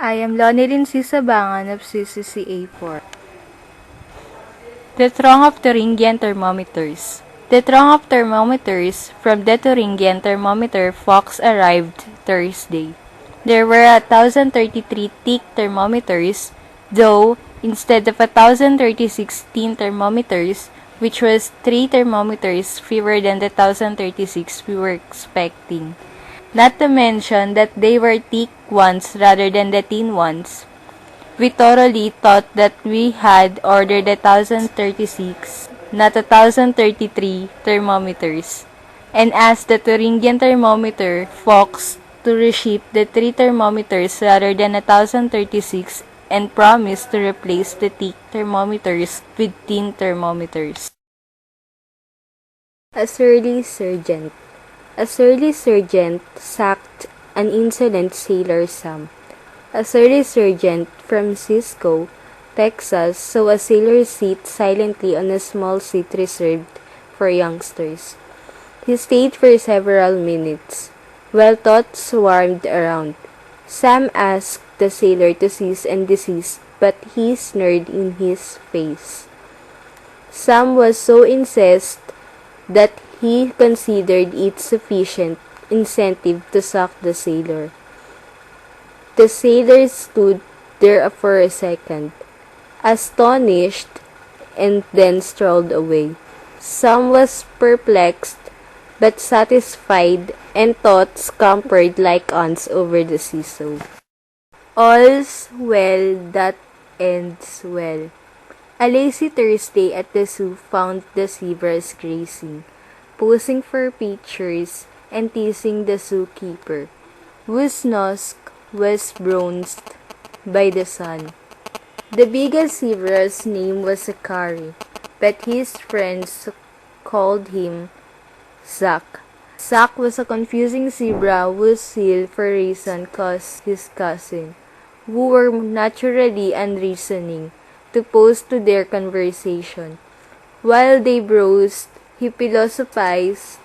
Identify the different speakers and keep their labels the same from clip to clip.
Speaker 1: I am Lonylin si Sabangan of CCCA4. The throng of Thuringian thermometers. The throng of thermometers from the Thuringian thermometer Fox arrived Thursday. There were 1,033 thick thermometers, though instead of 1,036 thin thermometers, which was 3 thermometers fewer than the 1,036 we were expecting. Not to mention that they were thick ones rather than the thin ones. We thoroughly thought that we had ordered 1,036, not 1,033 thermometers, and asked the Thuringian thermometer Fox to reship the 3 thermometers rather than 1,036 and promised to replace the thick thermometers with thin thermometers.
Speaker 2: A surly sergeant. A surly sergeant sacked an insolent sailor Sam. A surly sergeant from Cisco, Texas, saw a sailor sit silently on a small seat reserved for youngsters. He stayed for several minutes, while thoughts swarmed around. Sam asked the sailor to cease and desist, but he sneered in his face. Sam was so incensed that he considered it sufficient incentive to sack the sailor. The sailor stood there for a second, astonished, and then strolled away. Sam was perplexed, but satisfied, and thoughts scampered like ants over the seesaw. All's well that ends well. A lazy Thursday at the zoo found the zebras grazing, posing for pictures, and teasing the zookeeper, whose nose was bronzed by the sun. The biggest zebra's name was Zachary, but his friends called him Zach. Zach was a confusing zebra whose heel for reason caused his cousin, who were naturally unreasoning, to pose to their conversation. While they browsed, he philosophized.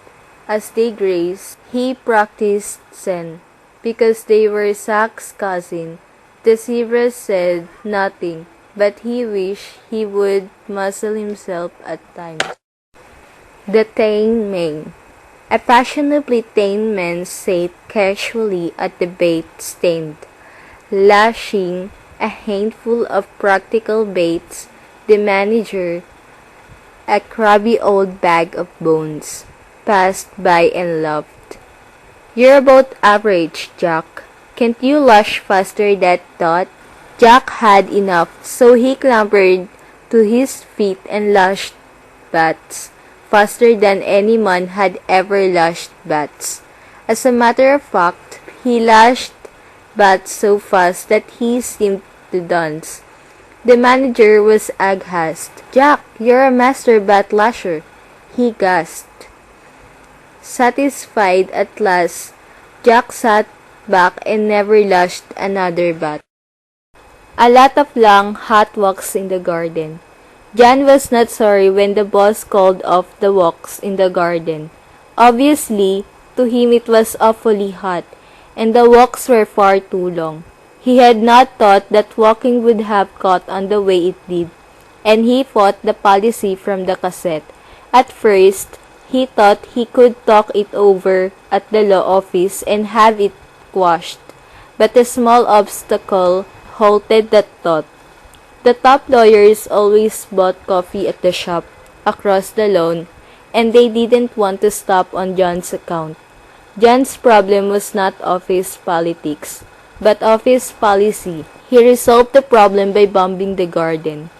Speaker 2: As they grazed, he practiced Zen. Because they were Zach's cousin, the zebra said nothing, but he wished he would muzzle himself at times. The tame man. A fashionably tame man sat casually at the bait stand, lashing a handful of practical baits. The manager, a crabby old bag of bones, passed by and laughed. "You're about average, Jack. Can't you lash faster than that?" Jack had enough, so he clambered to his feet and lashed bats faster than any man had ever lashed bats. As a matter of fact, he lashed bats so fast that he seemed to dance. The manager was aghast. "Jack, you're a master bat lasher," he gasped. Satisfied at last, Jack sat back and never lashed another bat. A lot of long, hot walks in the garden. John was not sorry when the boss called off the walks in the garden. Obviously, to him it was awfully hot, and the walks were far too long. He had not thought that walking would have caught on the way it did, and he fought the policy from the cassette. At first, he thought he could talk it over at the law office and have it quashed, but a small obstacle halted that thought. The top lawyers always bought coffee at the shop across the lawn, and they didn't want to stop on John's account. John's problem was not office politics, but office policy. He resolved the problem by bombing the garden.